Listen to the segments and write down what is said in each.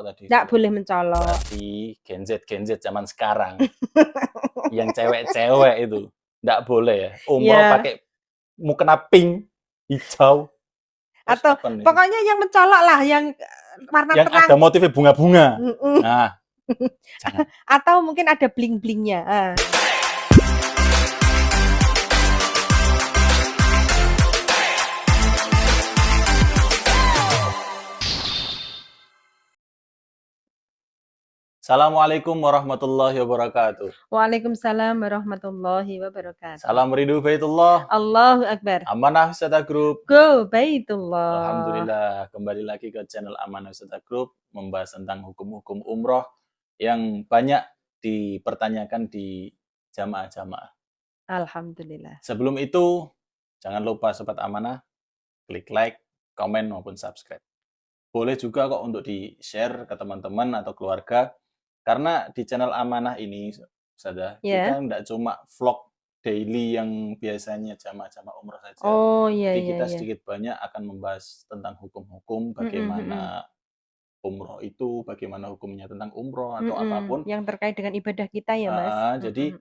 tadi Nggak sudah. boleh mencolok. Berarti Gen Z zaman sekarang yang cewek-cewek itu nggak boleh ya. Umroh Iya. pakai mukena pink, hijau. Terus Atau apa nih? pokoknya yang mencolok lah, yang warna Yang terang. ada motifnya bunga-bunga. Mm-mm. Nah, jangan. Atau mungkin ada bling-blingnya. Assalamualaikum warahmatullahi wabarakatuh. Waalaikumsalam warahmatullahi wabarakatuh. Salam rindu Baitullah. Allahu Akbar. Amanah Wisata Group. Go Baitullah. Alhamdulillah, kembali lagi ke channel Amanah Wisata Group, membahas tentang hukum-hukum umroh yang banyak dipertanyakan di jamaah-jamaah. Alhamdulillah. Sebelum itu, jangan lupa Sobat Amanah, klik like, komen, maupun subscribe. Boleh juga kok untuk di-share ke teman-teman atau keluarga, karena di channel Amanah ini, Ustazah, Ya. kita nggak cuma vlog daily yang biasanya jamaah-jamaah umroh saja. Oh iya Jadi iya kita iya. sedikit banyak akan membahas tentang hukum-hukum, bagaimana umroh itu, bagaimana hukumnya tentang umroh atau apapun. Yang terkait dengan ibadah kita ya, Mas. Jadi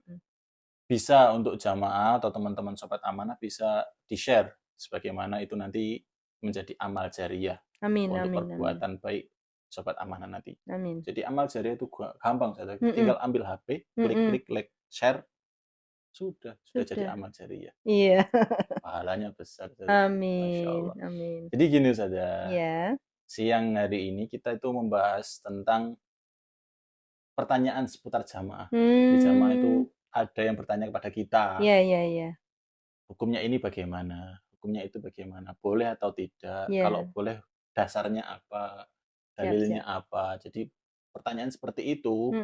bisa untuk jamaah atau teman-teman Sobat Amanah bisa di-share sebagaimana itu nanti menjadi amal jariah Amin untuk amin amin. perbuatan baik Sobat Amanah nanti. Amin. Jadi amal jariah itu gampang saja, tinggal ambil HP, klik like, share, sudah jadi Sudah. amal jariah. Iya. Pahalanya besar saja. Masya Amin Allah. amin. Jadi gini saja, Ya. siang hari ini kita itu membahas tentang pertanyaan seputar jamaah. Di jamaah itu ada yang bertanya kepada kita, Iya iya iya. hukumnya ini bagaimana, hukumnya itu bagaimana, boleh atau tidak, Iya. kalau boleh dasarnya apa, dalilnya apa. Jadi pertanyaan seperti itu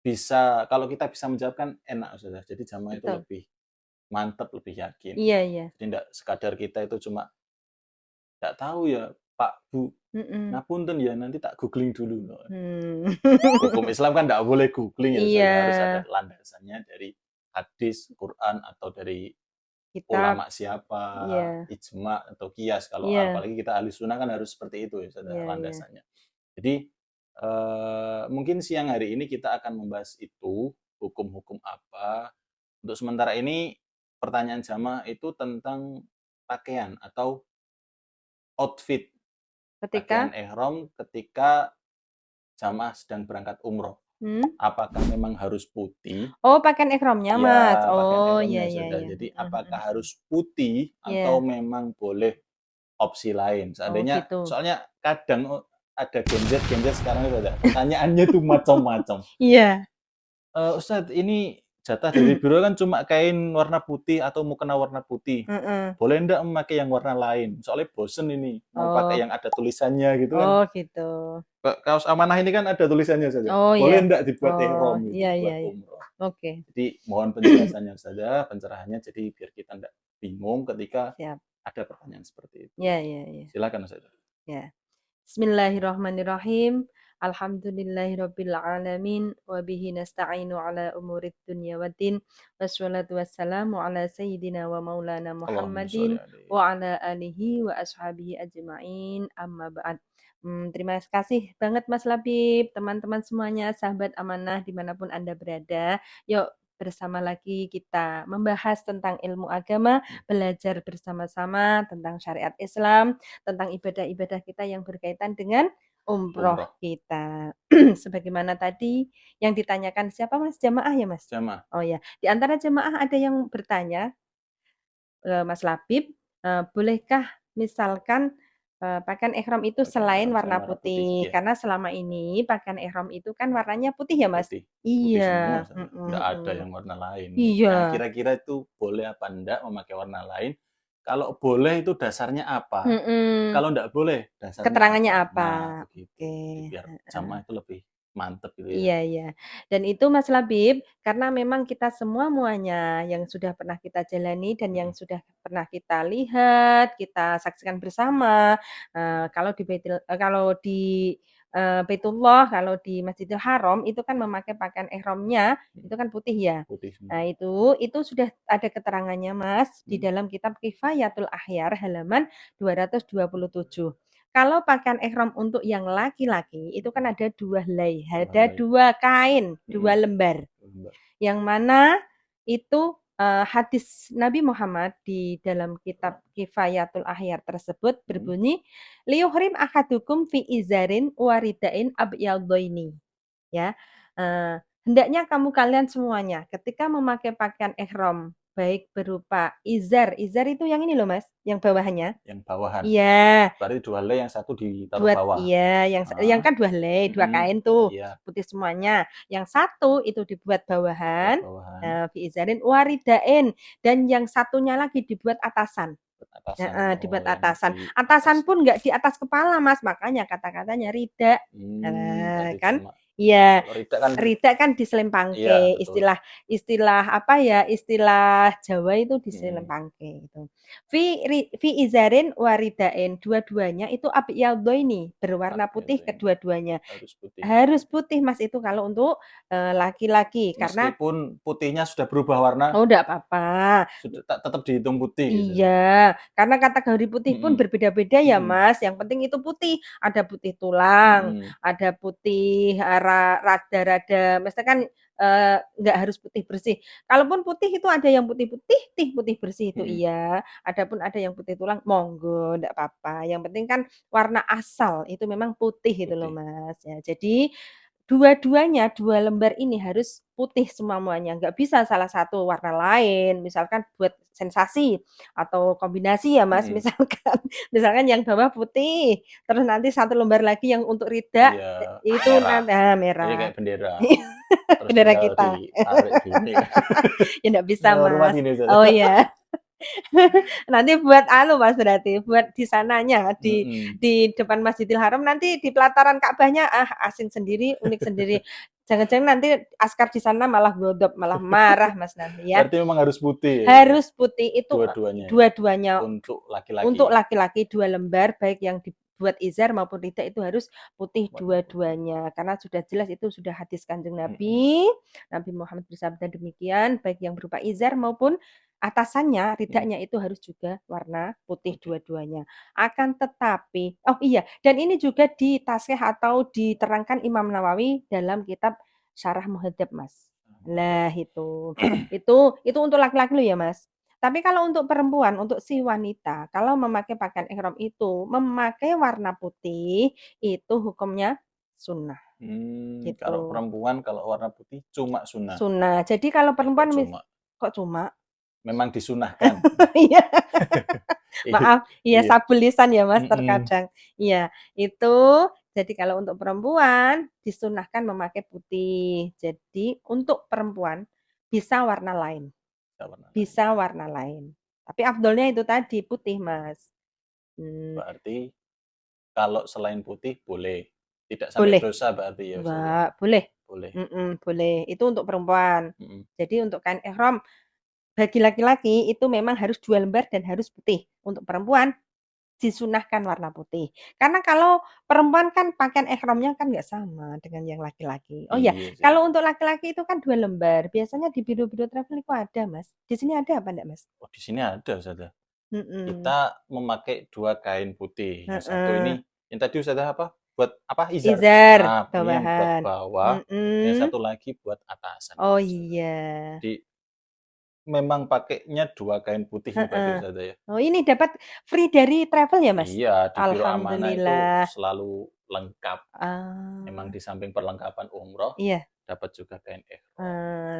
bisa, kalau kita bisa menjawab kan enak Ustazah. Jadi jamaah itu Betul. lebih mantap, lebih yakin. Iya iya. Jadi tidak sekadar kita itu cuma nggak tahu ya Pak Bu, ngapunten ya nanti tak googling dulu. Hukum Islam kan nggak boleh googling ya, Iya. harus ada landasannya dari hadis, Quran, atau dari Kitab. ulama siapa, Iya. ijma atau kias. Kalau Iya. apalagi kita ahli sunnah kan harus seperti itu ya, Iya, landasannya. Jadi mungkin siang hari ini kita akan membahas itu, hukum-hukum apa. Untuk sementara ini pertanyaan jamaah itu tentang pakaian atau outfit pakaian ihram ketika jamaah sedang berangkat umroh. Apakah memang harus putih? Oh, pakaian ihramnya, Ya, Mas. pakaian Oh, ihramnya iya iya sudah. iya. Jadi apakah harus putih atau memang boleh opsi lain? Seandainya, gitu. soalnya kadang ada Gen Z sekarang itu ada pertanyaannya tuh macam-macam. Iya. Ustadz, ini jatah dari biro kan cuma kain warna putih atau mau kena warna putih. Boleh enggak memakai yang warna lain? Soalnya bosen ini mau pakai yang ada tulisannya gitu kan. Oh, gitu. Kaos Amanah ini kan ada tulisannya saja. Oh, Boleh iya. enggak dibuat ihram gitu, Iya iya buat iya. umroh. Oke. Jadi mohon penjelasannya saja, pencerahannya, jadi biar kita enggak bingung ketika ada pertanyaan seperti itu. Iya iya iya. Silakan Ustaz. Ya. Bismillahirrahmanirrahim. Alhamdulillahirabbil alamin wa bihi nasta'inu ala umurid dunya waddin. Wassalatu wassalamu ala sayyidina wa maulana Muhammadin wa ala alihi wa ashabihi ajma'in. Amma ba'd. Terima kasih banget Mas Labib, teman-teman semuanya, sahabat Amanah dimanapun Anda berada. Yuk bersama lagi kita membahas tentang ilmu agama, belajar bersama-sama tentang syariat Islam, tentang ibadah-ibadah kita yang berkaitan dengan umroh kita. Sebagaimana tadi yang ditanyakan siapa Mas? Jamaah ya Mas? Jamaah. Oh ya, di antara jamaah ada yang bertanya, Mas Labib, bolehkah misalkan pakaian ihram itu selain warna putih? Karena selama ini pakaian ihram itu kan warnanya putih ya Mas? Putih Iya. semua, nggak ada yang warna lain. Iya. Nah, kira-kira itu boleh apa enggak memakai warna lain? Kalau boleh itu dasarnya apa? Kalau enggak boleh dasarnya keterangannya apa? Nah, begitu. Biar jamaah itu lebih mantep gitu ya. Iya iya. Dan itu Mas Labib, karena memang kita semuanya yang sudah pernah kita jalani dan yang sudah pernah kita lihat, kita saksikan bersama, kalau di Baitullah, kalau di Masjidil Haram itu kan memakai pakaian ihramnya itu kan putih ya. Putih semua. Nah itu sudah ada keterangannya Mas di dalam kitab Kifayatul Akhyar halaman 227. Kalau pakaian ihram untuk yang laki-laki itu kan ada 2 helai, 2 ada helai. 2 kain, 2 Mhm. lembar. 2 lembar. Yang mana itu, hadis Nabi Muhammad di dalam kitab Kifayatul Akhyar tersebut Mhm. berbunyi, "Liyuhrim ahadukum fi izarin wa ridain abyadaini." Ya, hendaknya kalian semuanya ketika memakai pakaian ihram, baik berupa izar, izar itu yang ini loh Mas, yang bawahannya. Yang bawahan. Iya. Berarti 2 helai yang satu ditaruh Buat bawah. iya, yang Heeh. kan 2 helai, 2 Mhm. kain tuh, Iya, putih semuanya. Yang satu itu dibuat buat bawahan, bawahan, fi izarin waridain, dan yang satunya lagi dibuat atasan. buat atasan. Heeh, Oh, dibuat yang atasan. di atas. Atasan pun nggak di atas kepala, Mas, makanya kata-katanya rida. Berarti Kan? cuma Iya, kalau rida kan rida kan iya, diselempangke, betul. istilah istilah apa ya, istilah Jawa itu Mhm. diselempangke gitu. Fi izarin waridain, dua-duanya itu abyadaini, berwarna putih Abyadain. kedua-duanya. Harus putih. Harus putih, Mas, itu kalau untuk, laki-laki karena Meskipun putihnya sudah berubah warna, oh, ndak apa-apa. sudah tetap dihitung putih gitu. Iya, karena kategori putih pun Mhm. berbeda-beda ya, Mhm. Mas, yang penting itu putih. Ada putih tulang, Mhm. ada putih, rada-rada maksudnya kan, nggak harus putih bersih. Kalaupun putih itu ada yang putih-putih, putih bersih itu Mhm. iya, adapun ada yang putih tulang, monggo ndak apa-apa, yang penting kan warna asal itu memang putih itu loh, Putih. Mas, ya. Jadi dua-duanya, 2 lembar ini harus putih semuanya, nggak bisa salah satu warna lain, misalkan buat sensasi atau kombinasi ya, Mas, Mhm. misalkan yang bawah putih, terus nanti satu lembar lagi yang untuk rida, Iya, itu merah. Jadi merah. kayak bendera. Terus Bendera tinggal kita. ditarik gini kan. Ya nggak bisa, Kayak rumah Mas. gini Ustaz. Oh, ya. Nanti buat Mas, berarti, buat di sananya, Mhm. di depan Masjidil Haram, nanti di pelataran Ka'bahnya, asing sendiri, unik sendiri. Jangan-jangan nanti askar di sana malah godop, malah marah, Mas, nanti ya. Berarti memang harus putih ya gitu ya? Harus putih itu, Dua-duanya ya? dua-duanya Untuk untuk laki-laki? laki-laki 2 lembar, baik yang dibuat izar maupun rida itu harus putih Warna putih. dua-duanya. Karena sudah jelas itu sudah hadis Kanjeng Mhm. Nabi, Nabi Muhammad bersabda demikian, baik yang berupa izar maupun atasannya, Mhm. ridanya itu harus juga warna putih Putih. dua-duanya. Akan tetapi oh iya, dan ini juga ditaskhih atau diterangkan Imam Nawawi dalam kitab Syarah Muhadzab, Mas. Mantap. Lah itu untuk laki-laki loh ya, Mas. Tapi kalau untuk perempuan, untuk si wanita, kalau memakai pakaian ihram itu, memakai warna putih, itu hukumnya sunnah, Kalau gitu. perempuan kalau warna putih cuma sunnah. Sunnah. Jadi kalau Kok perempuan cuma? kok cuma? Memang disunahkan. Iya, Iya. maaf, iya Iya. sabu lisan ya, Mas, Mhm. terkadang. Iya, itu jadi kalau untuk perempuan disunahkan memakai putih. Jadi untuk perempuan bisa warna lain. Bisa warna lain. Bisa warna lain. Tapi afdolnya itu tadi, putih, Mas. Mmm, Berarti kalau selain putih boleh. Tidak sampai boleh. dosa berarti ya Ustaz ya? Enggak, boleh. Boleh. Boleh. Itu untuk perempuan. Mhm. Jadi untuk kain ihram bagi laki-laki itu memang harus 2 lembar dan harus putih. Untuk perempuan disunahkan warna putih. Karena kalau perempuan kan pakaian ihramnya kan nggak sama dengan yang laki-laki. Oh ya, Iya sih. kalau untuk laki-laki itu kan 2 lembar. Biasanya di biro-biro travel itu ada, Mas. Di sini ada apa enggak, Mas? Oh, di sini ada Ustaz ya. Mhm. Kita memakai 2 kain putih. Yang satu Heeh. ini yang tadi Ustazah apa? Buat apa? Izar? Izar, Ah, ini yang buat bawahan. bawah, yang Mhm. satu lagi buat atasan Oh, gitu Ustazah. iya. Jadi memang pakainya 2 kain putih ini berarti Heeh. Ustazah ya? Oh, ini dapat free dari travel ya, Mas? Iya, di Biro Amanah itu Alhamdulillah. selalu lengkap. Memang Ah, di samping perlengkapan umroh, iya, dapat juga kain ihram. eee,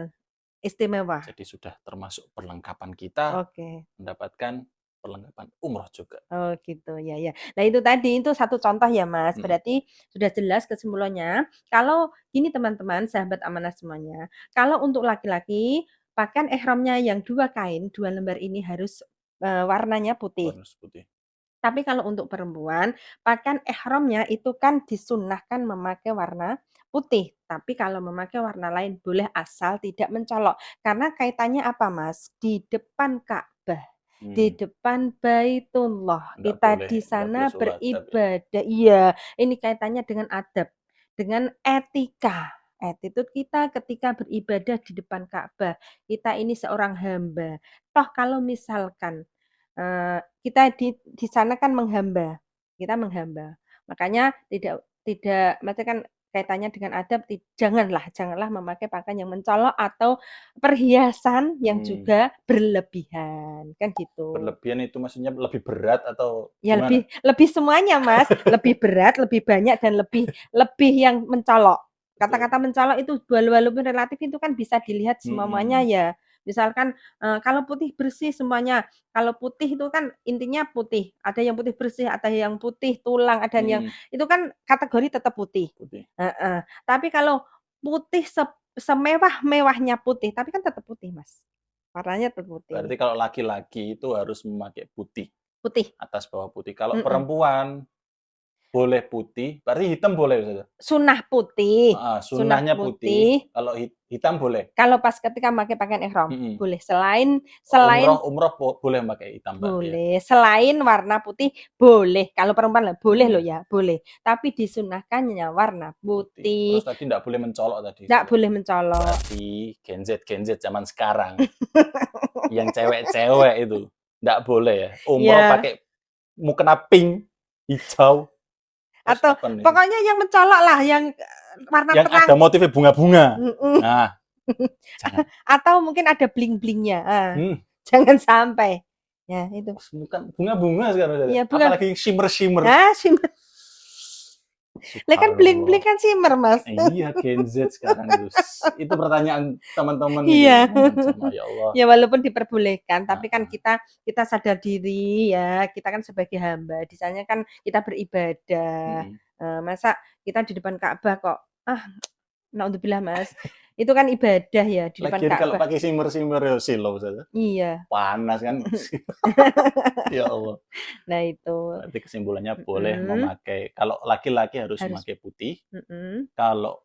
istimewa. Jadi sudah termasuk perlengkapan kita Oke. mendapatkan perlengkapan umroh juga. Oh, gitu, ya ya. Nah, itu tadi, itu satu contoh ya, Mas. Mhm. Berarti sudah jelas kesimpulannya, kalau gini teman-teman, sahabat amanah semuanya, kalau untuk laki-laki, pakaian ihramnya yang 2 kain, 2 lembar ini harus, warnanya putih. Warna putih. Tapi kalau untuk perempuan, pakaian ihramnya itu kan disunnahkan memakai warna putih, tapi kalau memakai warna lain boleh asal tidak mencolok. Karena kaitannya apa, Mas? Di depan Ka'bah, di Hmm, depan Baitullah, kita di nggak boleh sana suruh adab ya? beribadah iya, ini kaitannya dengan adab, dengan etika, attitude kita ketika beribadah di depan Ka'bah. Kita ini seorang hamba. Toh kalau misalkan kita di sana kan menghamba. kita menghamba. Makanya tidak tidak maksudnya kan kaitannya dengan adab janganlah memakai pakaian yang mencolok atau perhiasan yang Hmm. juga berlebihan, kan gitu. Berlebihan itu maksudnya lebih berat atau Ya gimana? lebih semuanya, Mas. Lebih berat, lebih banyak, dan lebih lebih yang mencolok. Betul. Kata-kata mencolok itu walaupun relatif itu kan bisa dilihat semuanya Mhm. ya. Misalkan, kalau putih bersih semuanya, kalau putih itu kan intinya putih, ada yang putih bersih, ada yang putih tulang, ada yang Mhm. itu kan kategori tetap putih. Putih. Heeh. Tapi kalau putih semewah-mewahnya putih, tapi kan tetap putih, Mas. Warnanya tetap Berarti putih. kalau laki-laki itu harus memakai putih, Putih, atas bawah putih. Kalau mhm. perempuan boleh putih, berarti hitam boleh Ustazah? Sunnah putih Heeh, sunnah sunnahnya putih, putih kalau hitam boleh? kalau pas ketika pakai pakaian ihram, Mhm. boleh. Selain Umroh selain umroh boleh pakai hitam berarti ya? boleh, selain warna putih boleh, kalau perempuan boleh loh Mhm. ya, boleh. Tapi disunahkannya warna Putih. Terus putih, tadi nggak boleh mencolok tadi nggak Ustazah? boleh mencolok. Berarti Gen Z zaman sekarang, yang cewek-cewek itu, nggak boleh ya? Umroh Iya, pakai mukena pink, hijau, terus atau apa nih? pokoknya yang mencolok lah, yang, warna Yang ada terang, motifnya bunga-bunga. mhm, Nah, jangan. atau mungkin ada bling-blingnya, Hmm, jangan sampai. Ya itu. bukan bunga-bunga sekarang Ustazah. Iya bunga, Apalagi shimmer-shimmer. shimmer. Lah kan Subhanallah. bling-bling kan shimmer, Mas. Iya, Gen Z sekarang itu. Itu pertanyaan teman-teman itu Iya. sama ya Allah. Ya walaupun diperbolehkan, tapi kan Heeh. kita kita sadar diri ya, kita kan sebagai hamba, di sana kan kita beribadah. Mhm. Masa kita di depan Ka'bah kok, naudzubillah Mas, itu kan ibadah ya di depan Lagian kalau Ka'bah. pakai shimmer-shimmer ya silau saja. Iya. Panas kan. Ya Allah. Nah itu, Berarti kesimpulannya boleh mhm, memakai, kalau laki-laki harus harus, memakai putih, mhm, kalau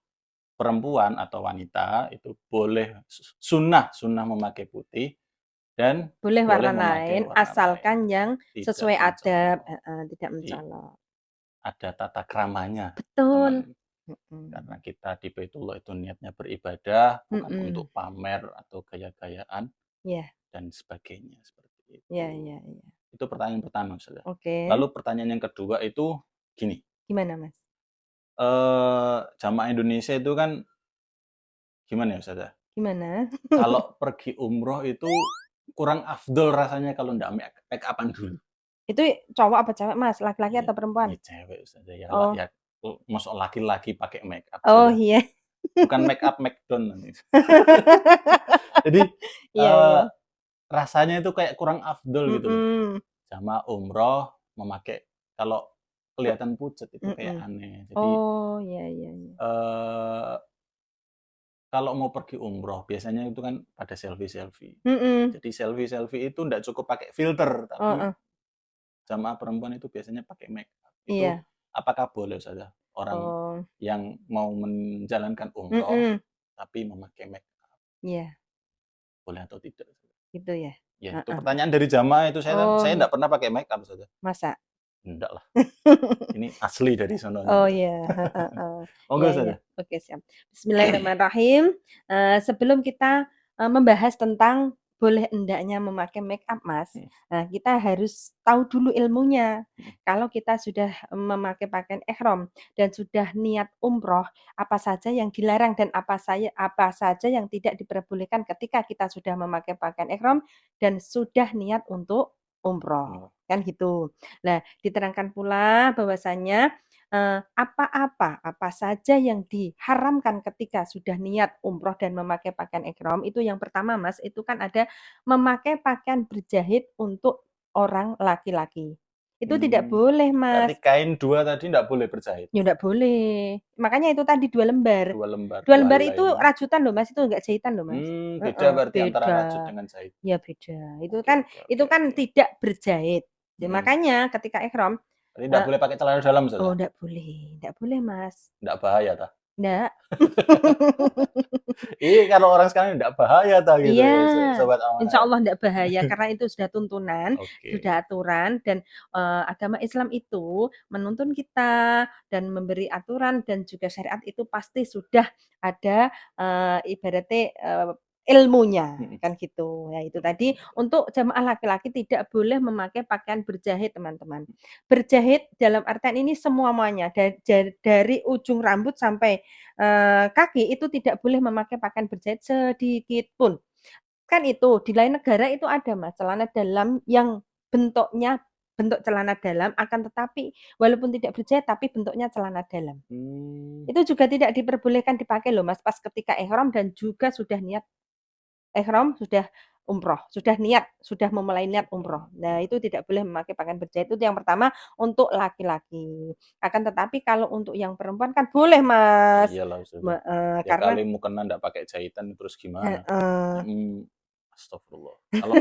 perempuan atau wanita itu boleh sunnah memakai putih dan boleh boleh warna memakai lain warna lain. asalkan yang Tidak sesuai adab, mencolok. tidak Jadi mencolok. ada tata keramanya, Betul, teman. Karena mhm, kita di Baitullah itu niatnya beribadah, bukan untuk mhm, pamer atau gaya-gayaan iya, dan sebagainya seperti iya itu. iya iya. Itu pertanyaan pertama, Ustazah. Oke, Lalu pertanyaan yang kedua itu gini, gimana Mas? jamaah Indonesia itu kan gimana ya, Ustazah? Gimana? Kalau pergi umroh itu kurang afdol rasanya kalau ndak make up-an dulu. Itu cowok apa cewek, Mas? Laki-laki Iya, atau perempuan? iya cewek, Ustazah, ya Oh, ya mosok laki-laki pakai make up, oh Ustazah. iya. Bukan make up McDonald nanti. Jadi, Iya iya. eee, rasanya itu kayak kurang afdol gitu loh. Mhm, Jamaah umroh memakai, kalau e kelihatan pucet itu kayak mhm. aneh. Jadi, Oh, iya iya iya. eee, kalau mau pergi umroh biasanya itu kan pada selfie-selfie. Mhm, Jadi selfie-selfie itu ndak cukup pakai filter, tapi heeh, jamaah perempuan itu biasanya pakai make up. Itu iya. apakah boleh Ustazah, orang Oh, yang mau menjalankan umroh mhm, tapi memakai make up, iya, boleh atau tidak? gitu ya? Ya itu Heeh. pertanyaan dari jamaah itu, Oh, saya iya. ndak pernah pakai make up Ustazah. Masa? Ndak lah, ini asli dari sononya. Oh, iya, heeh heeh. Monggo Iya iya. Ustazah. Oke, siap. Bismillahirrahmanirrahim. Sebelum kita, membahas tentang boleh endaknya memakai make up, Mas, Mhm, kita harus tahu dulu ilmunya. mhm. Kalau kita sudah memakai pakaian ihram dan sudah niat umroh, apa saja yang dilarang dan apa saja yang tidak diperbolehkan ketika kita sudah memakai pakaian ihram dan sudah niat untuk umroh, Oh, kan gitu. Nah, diterangkan pula bahwasanya apa saja yang diharamkan ketika sudah niat umroh dan memakai pakaian ihram, itu yang pertama Mas, itu kan ada memakai pakaian berjahit untuk orang laki-laki. Itu tidak boleh berarti Mas, kain 2 tadi ndak boleh berjahit? ya nggak boleh. Makanya itu tadi 2 lembar. 2 lembar, 2 2 lembar itu helai. rajutan loh Mas, itu enggak jahitan loh Mas. Beda Heeh, berarti antara rajut beda. dengan jahit. Ya beda. Itu Oke kan oke itu oke kan oke. tidak berjahit. Ya Mhm, makanya ketika ihram, berarti ndak eee, boleh pakai celana dalam oh Ustazah? nggak boleh Mas. Ndak bahaya tah? Nggak. Iya, kalau orang sekarang ndak bahaya tah gitu Iya, ya, sobat insya Amanat. Allah nggak bahaya karena itu sudah tuntunan, Oke. sudah aturan dan, agama Islam itu menuntun kita dan memberi aturan dan juga syariat itu pasti sudah ada, ibaratnya, ilmunya, Mhm. kan gitu. Ya itu Betul tadi betul betul. untuk jamaah laki-laki tidak boleh memakai pakaian berjahit, teman-teman. Berjahit dalam artian ini semua-muanya, dari ujung rambut sampai, kaki itu tidak boleh memakai pakaian berjahit sedikit pun. Kan itu, di lain negara itu ada Mas, celana dalam yang bentuknya bentuk celana dalam, akan tetapi walaupun tidak berjahit tapi bentuknya celana dalam. Mmm, Itu juga tidak diperbolehkan dipakai loh Mas, pas ketika ihram dan juga sudah niat ihram, sudah umroh, sudah niat, sudah memulai niat umroh. Nah, itu subhanallah. tidak boleh memakai pakaian berjahit, itu yang pertama untuk laki-laki. Akan tetapi kalau untuk yang perempuan kan boleh Mas, Iyalah sudah. Ya karena kali mukena ndak pakai jahitan terus gimana? heeh. Astagfirullah. Kalau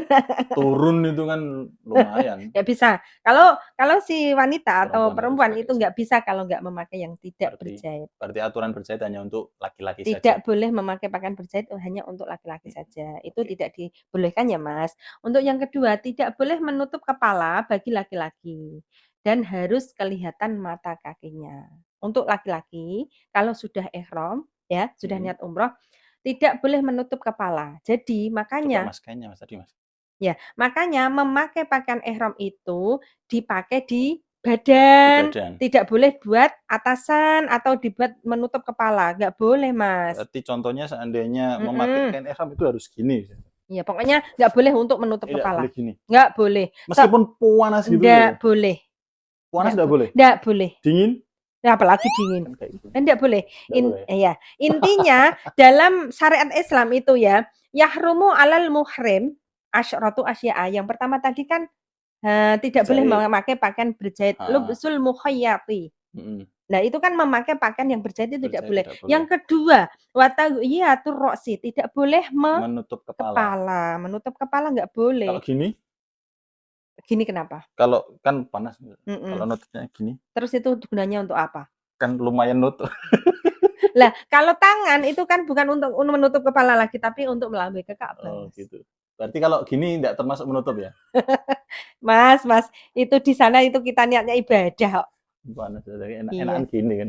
turun itu kan lumayan, Nggak bisa. Kalau si wanita atau perempuan harus perempuan pakai itu nggak jahitan. bisa kalau nggak memakai yang tidak Berarti berjahit. berarti aturan berjahit hanya untuk laki-laki saja? Tidak boleh memakai pakaian berjahit hanya untuk laki-laki Mhm, saja. Itu oke. tidak dibolehkan ya, Mas. Untuk yang kedua, tidak boleh menutup kepala bagi laki-laki dan harus kelihatan mata kakinya. Untuk laki-laki, kalau sudah ihram ya, sudah Mhm. niat umroh, tidak boleh menutup kepala. Jadi Coba makanya Mas, kayaknya Mas tadi Mas, ya, makanya memakai pakaian ihram itu dipakai di di badan, badan. tidak boleh buat atasan atau dibuat menutup kepala, nggak boleh, Mas. Berarti contohnya seandainya memakai Mhm, kain ihram itu harus gini, iya pokoknya nggak boleh untuk menutup tidak boleh kepala, gini. nggak boleh. Meskipun puanas gitu ya? Nggak boleh Puanas nggak boleh? nggak boleh, Dingin? ya apalagi dingin, Kan kayak gitu. nggak boleh. Nggak boleh ya? Iya, intinya dalam syariat Islam itu ya, yahrumu 'alal muhrim asyratu asya'a, yang pertama tadi kan tidak boleh Berjahit. memakai pakaian berjahit, Heeh. lubsul mukhayyati. Mhm. Nah, itu kan memakai pakaian yang berjahit itu tidak Berjahit boleh. tidak boleh. Yang kedua, wa taghiyatur ra'si, tidak boleh Menutup kepala. kepala, menutup kepala nggak Kalau boleh. gini, Gini kenapa? kalau kan panas, kalau Mhm. nutupnya gini, Terus itu gunanya untuk apa? kan lumayan nutup. Lah, kalau tangan itu kan bukan untuk menutup kepala lagi, tapi untuk melambaikan ke Ka'bah, Oh Mas. gitu. Berarti kalau gini nggak termasuk menutup ya? Mas, itu di sana itu kita niatnya ibadah kok. Panas, jadi enak-enakan Iya. gini kan.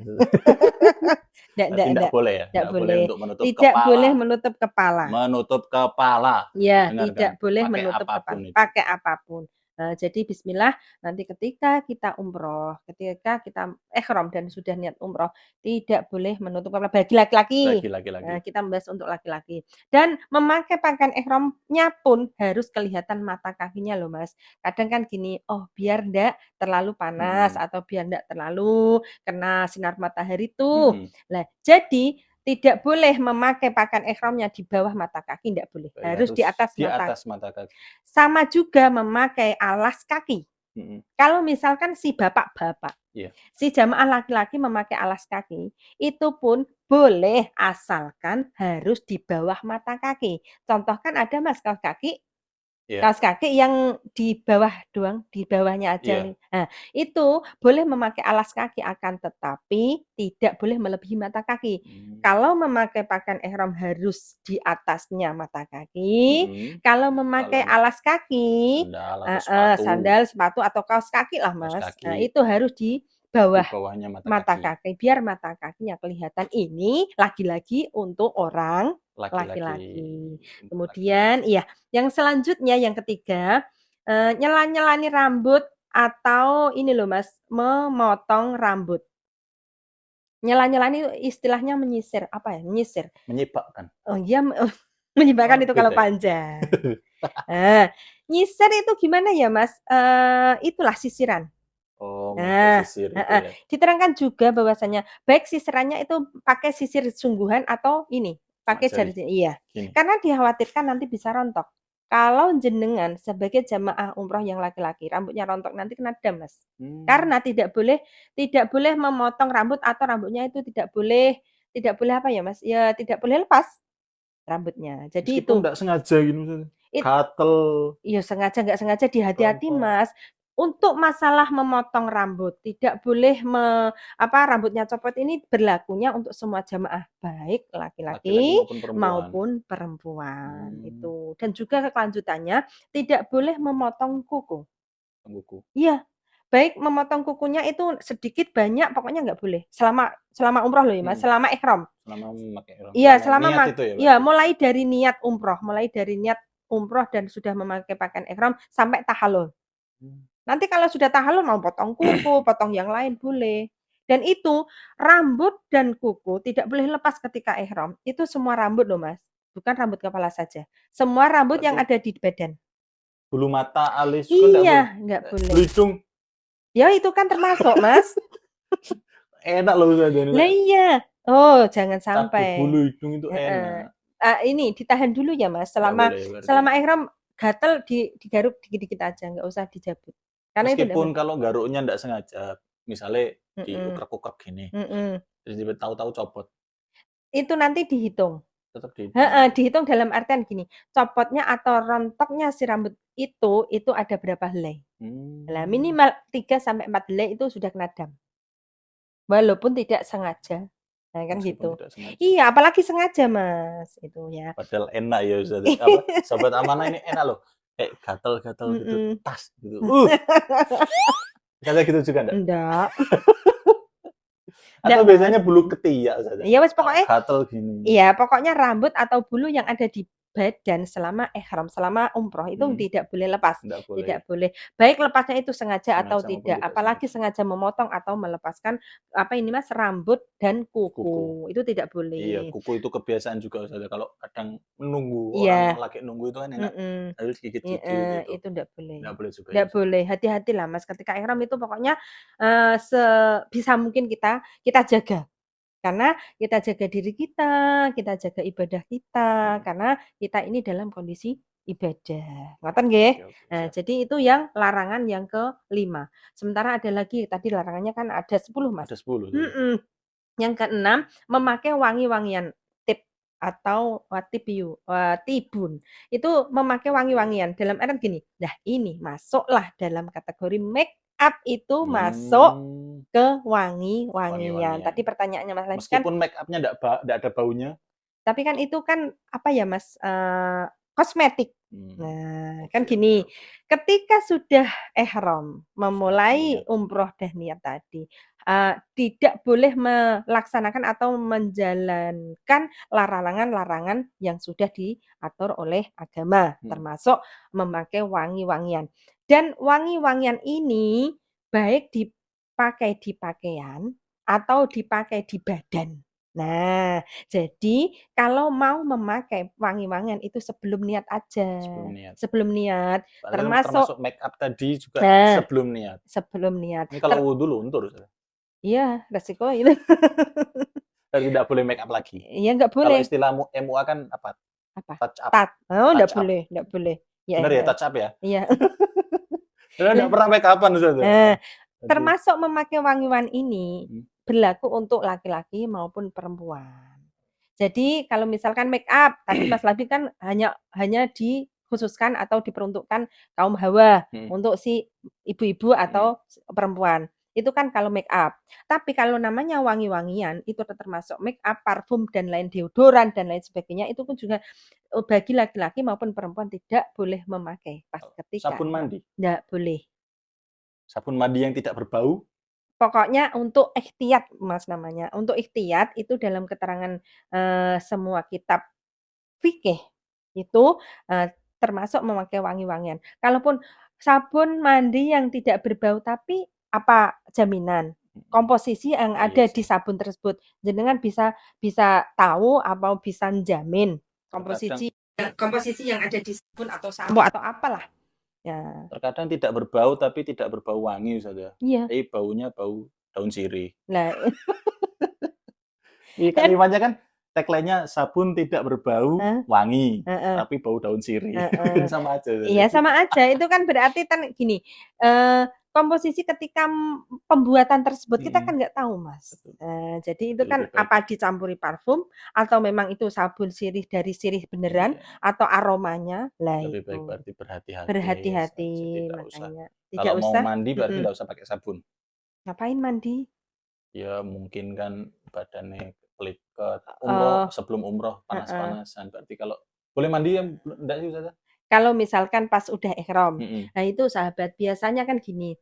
Ndak Berarti nggak ndak. boleh ya? Ndak Nggak boleh boleh. untuk menutup Tidak boleh kepala. menutup kepala. Menutup kepala. Ya, Dengarkan, tidak boleh pakai menutup apapun kepala, itu. pakai apapun. Jadi bismillah, nanti ketika kita umroh, ketika kita ihram dan sudah niat umroh, tidak boleh menutup kepala bagi laki-laki. Bagi laki-laki. Kita membahas untuk laki-laki. Dan memakai pakaian ihramnya pun harus kelihatan mata kakinya loh, Mas. Kadang kan gini, oh biar ndak terlalu panas Mhm. atau biar ndak terlalu kena sinar matahari tuh. Mhm. Nah, jadi tidak boleh memakai pakaian ihramnya di bawah mata kaki, tidak boleh, Berarti harus harus di atas di mata. atas mata kaki. Sama juga memakai alas kaki. Mhm. Kalau misalkan si bapak-bapak, Iya. si jamaah laki-laki memakai alas kaki, itu pun boleh asalkan harus di bawah mata kaki. Contoh kan ada Mas kaos kaki. Iya. Kaos kaki yang di bawah doang, di bawahnya aja Iya. nih. Nah, itu boleh memakai alas kaki, akan tetapi tidak boleh melebihi mata kaki. Mmm. Kalau memakai pakaian ihram harus di atasnya mata kaki, Mhm. kalau Kalau memakai alas kaki sandal atau heeh, sepatu, sandal, sepatu, atau kaos kaki lah, kaos Mas. kaki, Itu harus di di bawah bawahnya mata mata kaki. kaki, biar mata kakinya kelihatan. Ini lagi-lagi untuk orang Laki-laki. laki-laki. Untuk Kemudian laki-laki. iya, yang selanjutnya yang ketiga, nyela-nyelani rambut atau ini loh Mas, memotong rambut. Nyela-nyelani itu istilahnya menyisir, apa ya, menyisir. Menyibakkan. Oh iya, menyebarkan Oh itu kalau beda ya? panjang. Nyisir itu gimana ya Mas, itulah sisiran. Oh memakai Nah, sisir itu heeh, ya? diterangkan juga bahwasanya baik sisirannya itu pakai sisir sungguhan atau ini, Cuma pakai jari, jari iya. gini? Karena dikhawatirkan nanti bisa rontok. Kalau jenengan sebagai jamaah umroh yang laki-laki, rambutnya rontok nanti kena dam, Mas. Mmm. Karena tidak boleh memotong rambut atau rambutnya itu tidak boleh apa ya, Mas, ya tidak boleh lepas rambutnya. Jadi Meskipun itu, nggak sengaja gitu misalnya, it gatel, iya, sengaja nggak sengaja dihati-hati, rontok. Mas. Untuk masalah memotong rambut, tidak boleh rambutnya copot ini berlakunya untuk semua jamaah, baik Laki-laki laki-laki maupun perempuan. maupun perempuan, Mmm. itu. Dan juga kelanjutannya, tidak boleh memotong kuku. Kuku. Iya, baik memotong kukunya itu sedikit, banyak, pokoknya nggak boleh. Selama umroh loh ya, Mas, selama ihram. Selama memakai ihram, Iya, selama niat itu ya iya, berarti? mulai dari niat umroh dan sudah memakai pakaian ihram sampai tahallul. Mmm. Nanti kalau sudah tahallul mau potong kuku, potong yang lain boleh. Dan itu rambut dan kuku tidak boleh lepas ketika ihram. Itu semua rambut loh, Mas, bukan rambut kepala saja. Semua rambut yang Berarti ada di badan. bulu mata, alis juga nggak Iya, boleh? nggak boleh. Bulu hidung? Ya itu kan termasuk, Mas. Enak loh Ustazah ini, Lah iya. Oh, jangan cabut bulu sampai. hidung itu Heeh. enak. Ini ditahan dulu ya, Mas, Nggak selama boleh berarti. selama ihram gatel digaruk dikit-dikit aja, nggak usah dijabut. Karena itu nggak Meskipun boleh. kalau garuknya nggak sengaja, misalnya Mhm, diukrek-ukrek gini, mhm. terus tiba tahu-tahu copot, Itu nanti dihitung. tetap dihitung Heeh, berarti? dihitung dalam artian gini, copotnya atau rontoknya si rambut itu ada berapa helai. Lah Mmm, minimal 3 sampai 4 helai itu sudah kena dam, walaupun tidak sengaja. Nah kan meskipun gitu. tidak sengaja. Iya, apalagi sengaja, Mas, itu ya. Padahal enak ya Ustazah, apa, sahabat amanah ini enak loh, kayak gatal-gatal gitu, Mhm. tas gitu, Ustazah gitu juga nggak? Enggak, Atau enggak, Mas. biasanya bulu ketiak Ustazah, Ya wes kalau pokoknya gatal gini? iya, pokoknya rambut atau bulu yang ada di badan selama ihram, selama umroh itu Mhm, tidak boleh lepas, nggak boleh, tidak boleh. Baik lepasnya itu sengaja atau sengaja maupun tidak, tidak apalagi sengaja. sengaja memotong atau melepaskan, apa ini Mas, rambut dan Kuku. kuku, itu tidak Iya, boleh. kuku itu kebiasaan juga Ustazah, kalau kadang menunggu, orang Iya, lagi nunggu itu kan enak, mhm, harus gigit-gigit heeh, itu. itu ndak boleh. Nggak boleh juga ya Ndak Ustazah? boleh, hati-hatilah Mas, ketika ihram itu pokoknya, sebisa mungkin kita jaga. Karena kita jaga diri kita jaga ibadah kita, Mhm. karena kita ini dalam kondisi ibadah, ngoten nggih? Oke oke, Nah, siap. jadi itu yang larangan yang ke-5. Sementara ada lagi, tadi larangannya kan ada 10, Mas. Ada 10 Ustazah. Mhm. Yang keenam, memakai wangi-wangian, tib atau watibun. Itu memakai Oke. wangi-wangian, dalam artian gini, nah ini masuklah dalam kategori make up itu masuk Mmm, ke wangi-wangian. wangi-wangian. Tadi pertanyaannya Mas lagi kan, Meskipun make up-nya nggak ada baunya? tapi kan itu kan, apa ya Mas, kosmetik. Mmm, Nah, kan oke oke gini, oke. ketika sudah ihram, Sudah memulai niat. umroh dan niat tadi, tidak boleh melaksanakan atau menjalankan larangan-larangan yang sudah diatur oleh agama, Mhm. termasuk memakai wangi-wangian. Dan wangi-wangian ini baik dipakai di pakaian atau dipakai di badan. Nah, jadi kalau mau memakai wangi-wangian itu sebelum niat aja, Sebelum niat. sebelum niat, Padahal termasuk termasuk make up tadi juga nah, sebelum niat. sebelum niat. Ini kalau wudu luntur Ustazah. Iya, resiko itu. Berarti tidak boleh make up lagi. Iya nggak Kalau boleh. istilah MUA kan apa, Apa? touch up, Oh touch nggak up. boleh, nggak boleh. Ya, Bener ya touch up ya? iya. Saya Nah, nggak pernah make up-an Ustazah. Jadi termasuk memakai wangi-wangian ini mhm, berlaku untuk laki-laki maupun perempuan. Jadi kalau misalkan make up, tadi Mas Labi kan hanya hanya dikhususkan atau diperuntukkan kaum hawa, mhm untuk si ibu-ibu mhm. atau perempuan. Itu kan kalau make up. Tapi kalau namanya wangi-wangian, itu termasuk make up, parfum, dan lain deodoran, dan lain sebagainya, itu pun juga, bagi laki-laki maupun perempuan tidak boleh memakai pas ketika Sabun ihram. mandi? Nggak boleh. Sabun mandi yang tidak berbau? Pokoknya untuk ikhtiyat, Mas, namanya. Untuk ikhtiyat itu dalam keterangan, semua kitab fikih itu, termasuk memakai wangi-wangian. Kalaupun sabun mandi yang tidak berbau, tapi apa jaminan Mhm. komposisi yang Oh iya ada di sih. sabun tersebut. Jenengan bisa bisa tahu atau bisa njamin Terkadang komposisi komposisi yang ada di sabun atau sampo atau apalah. Ya, terkadang tidak berbau tapi tidak berbau wangi Ustazah. iya. Tapi baunya bau daun sirih. Lah Ini kan kalimatnya kan tagline-nya sabun tidak berbau heeh, wangi, heeh. tapi bau daun sirih. Heeh. Kan sama aja Iya Ustazah. sama aja, itu kan berarti kan gini, komposisi ketika, pembuatan tersebut kita Mhm, kan nggak tahu, Mas. betul. Jadi itu Jadi kan lebih baik apa dicampuri parfum atau memang itu sabun sirih dari sirih beneran iya, atau aromanya, lah lebih baik itu. berarti berhati-hati saja, Berhati-hati tidak usah. makanya. Tidak Kalau mau usah mandi berarti mhm, nggak usah pakai sabun. ngapain mandi? Ya mungkin kan badannya peliket, umroh Oh, sebelum umroh heeh. panas-panasan, berarti kalau boleh mandi ya enggak sih Ustazah? Kalau misalkan pas udah ihram. Mhm. Nah itu sahabat, biasanya kan gini,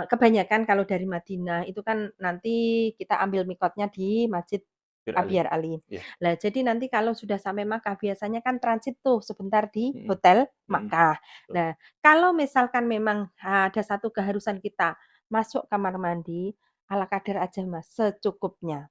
kebanyakan kalau dari Madinah itu kan nanti kita ambil mikotnya di Masjid Bir Ali. Abyar Ali. Iya. Lah jadi nanti kalau sudah sampai Makkah biasanya kan transit tuh sebentar di Mhm. hotel Mhm. Makkah. Betul. Nah, kalau misalkan memang ada satu keharusan kita masuk kamar mandi, ala kadar aja Mas, secukupnya.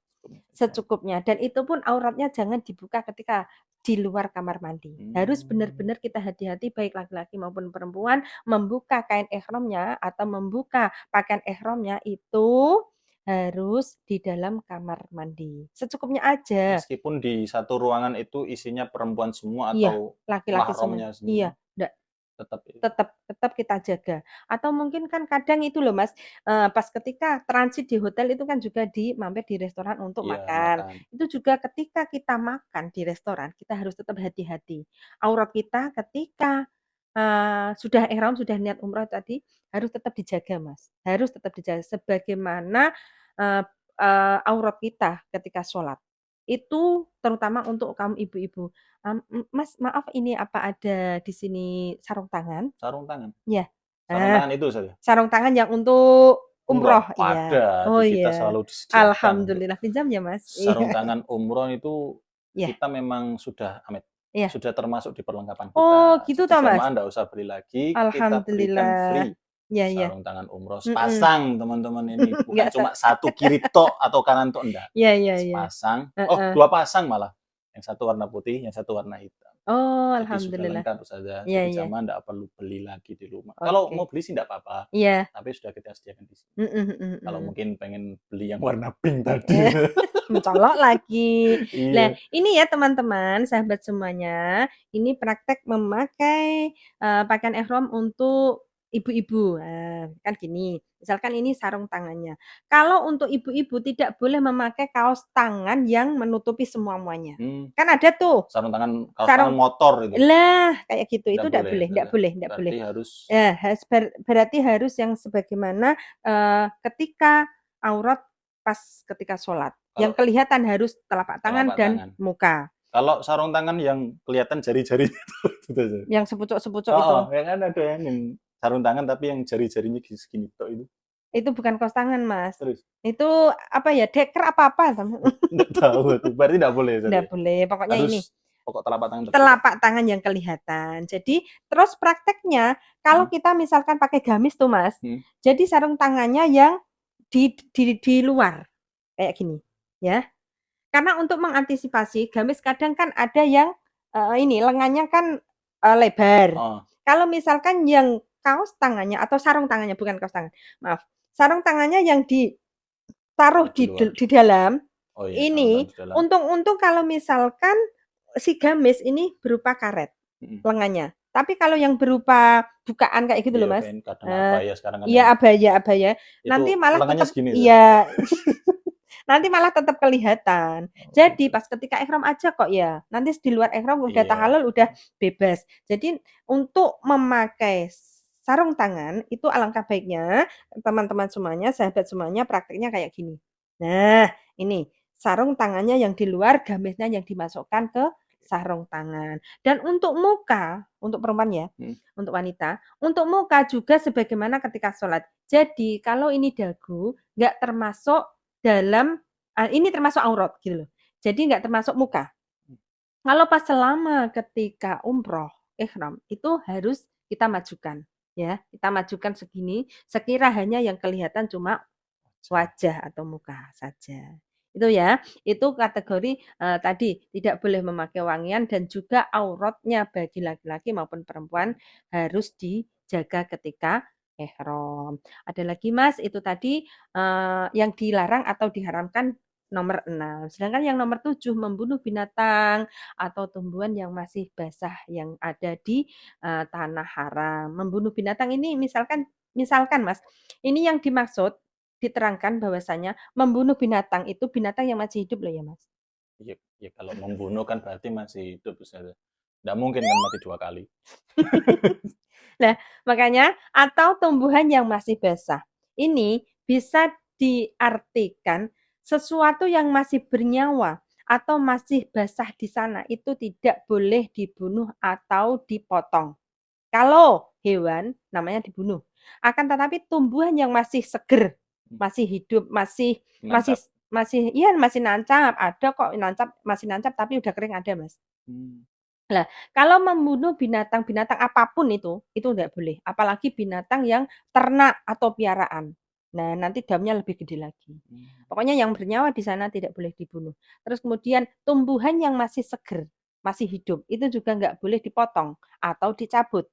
Saja. Secukupnya, dan itu pun auratnya jangan dibuka ketika di luar kamar mandi. Harus Mmm. benar-benar kita hati-hati baik laki-laki maupun perempuan membuka kain ihramnya atau membuka pakaian ihramnya itu harus di dalam kamar mandi. Secukupnya aja. Meskipun di satu ruangan itu isinya perempuan semua Iya, atau laki-laki semua. mahramnya semua, Iya, ndak tetap itu. tetap kita jaga. Atau mungkin kan kadang itu loh Mas, pas ketika transit di hotel itu kan juga mampir di restoran untuk Iya, makan. makan. Itu juga ketika kita makan di restoran, kita harus tetap hati-hati. Aurat kita ketika, sudah ihram, sudah niat umrah tadi, harus tetap dijaga Mas, harus tetap dijaga. Sebagaimana, eee aurat kita ketika sholat. Itu terutama untuk kaum ibu-ibu. Mas, maaf ini apa ada di sini sarung tangan? Sarung tangan. Iya. Sarung Nah, tangan itu saja? sarung tangan yang untuk Umroh? umroh, iya. Ada, Oh di kita iya. selalu disediakan untuk Alhamdulillah, pinjam ya, Mas? sarung Iya. tangan umroh itu Iya kita memang sudah iya. sudah termasuk di perlengkapan Oh, kita. gitu Jadi toh, Mas? jamaah ndak usah beli lagi, kita berikan Alhamdulillah. free Iya iya. sarung tangan umroh. Mhm. Sepasang teman-teman ini, bukan Nggak cuma satu kiri tok atau kanan tok, enggak. iya iya iya. Sepasang, oh Heeh. 2 pasang malah. Yang satu warna putih, yang satu warna hitam. Oh, Jadi sudah alhamdulillah. lengkap Ustazah, Iya jadi iya. jamaah ndak perlu beli lagi di rumah. Kalau Oke. mau beli sih ndak apa-apa, Iya. tapi sudah kita sediakan di sini. Mhm mhm Kalau mhm. mungkin pengen beli yang warna pink Eh, tadi. mencolok lagi. Nah, Iya. ini ya teman-teman, sahabat semuanya, ini praktek memakai, pakaian ihram untuk ibu-ibu. Nah, kan gini, misalkan ini sarung tangannya. Kalau untuk ibu-ibu tidak boleh memakai kaos tangan yang menutupi semua-muanya. Mmm, Kan ada tuh sarung tangan kaos tangan sarung motor itu? lah, kayak gitu, itu Ndak ndak boleh ya boleh ndak Ustazah? boleh ndak boleh. Berarti harus Ya, berarti harus yang sebagaimana, ketika aurat pas ketika sholat, yang kalau kelihatan harus telapak tangan telapak dan tangan. muka, Kalau sarung tangan yang kelihatan jari-jarinya itu Ustazah? yang sepucuk-sepucuk itu. Heeh, ya kan ada yang sarung tangan tapi yang jari-jarinya segini tok itu. Itu bukan kaos tangan, Mas. Terus? Itu apa ya, deker apa-apa Nggak tahu aku, berarti nggak boleh Ustazah nggak ya? boleh, pokoknya Harus ini, pokok telapak tangan terbuka? telapak tangan yang kelihatan. Jadi terus prakteknya kalau Mhm. kita misalkan pakai gamis tuh, Mas, Mhm. jadi sarung tangannya yang di luar, kayak gini, ya. Karena untuk mengantisipasi gamis kadang kan ada yang, ini lengannya kan, lebar. Heeh. Kalau misalkan yang kaos tangannya atau sarung tangannya, bukan kaos tangan, maaf, sarung tangannya yang ditaruh Oh, di luar. di dalam, Oh iya, sarung tangan ini di dalam. untung-untung kalau misalkan si gamis ini berupa karet Mhm. lengannya. Tapi kalau yang berupa bukaan kayak gitu loh, Iya, Mas, kayak kadang eee, abaya sekarang kan yang iya abaya, itu nanti malah lengannya tetep segini Ustazah? iya. Nanti malah tetap kelihatan. Oh Jadi gitu. pas ketika ihram aja kok ya, nanti di luar ihram udah Iya. tahallul, udah bebas. Jadi untuk memakai sarung tangan itu alangkah baiknya teman-teman semuanya, sahabat semuanya prakteknya kayak gini. Nah, ini sarung tangannya yang di luar, gamisnya yang dimasukkan ke sarung tangan. Dan untuk muka, untuk perempuan ya, Mhm. untuk wanita, untuk muka juga sebagaimana ketika sholat. Jadi kalau ini dagu, nggak termasuk dalam ini termasuk aurat gitu loh. Jadi nggak termasuk muka. Kalau pas selama ketika umroh, ihram, itu harus kita majukan, ya. Kita majukan segini, sekira hanya yang kelihatan cuma Wajah. wajah atau muka saja. Itu ya, itu kategori, tadi tidak boleh memakai wangian dan juga auratnya bagi laki-laki maupun perempuan harus dijaga ketika ihram. Ada lagi Mas, itu tadi, yang dilarang atau diharamkan nomor 6. Sedangkan yang nomor 7 membunuh binatang atau tumbuhan yang masih basah yang ada di, tanah haram. Membunuh binatang ini misalkan Mas, ini yang dimaksud diterangkan bahwasanya membunuh binatang itu binatang yang masih hidup loh ya, Mas. Iya, ya kalau membunuh kan berarti masih hidup Ustazah. Nggak mungkin kan mati 2 kali. Nah, makanya atau tumbuhan yang masih basah. Ini bisa diartikan sesuatu yang masih bernyawa atau masih basah di sana itu tidak boleh dibunuh atau dipotong. Kalau hewan namanya dibunuh. Akan tetapi tumbuhan yang masih seger, masih hidup, masih masih Nancap. masih iya masih nancap, ada kok nancap, masih nancap tapi udah kering ada, Mas. Hmm. Lah, kalau membunuh binatang-binatang apapun itu nggak boleh, apalagi binatang yang ternak atau piaraan. Nah, nanti damnya lebih gede lagi. Hmm. Pokoknya yang bernyawa di sana tidak boleh dibunuh. Terus kemudian tumbuhan yang masih seger, masih hidup, itu juga nggak boleh dipotong atau dicabut.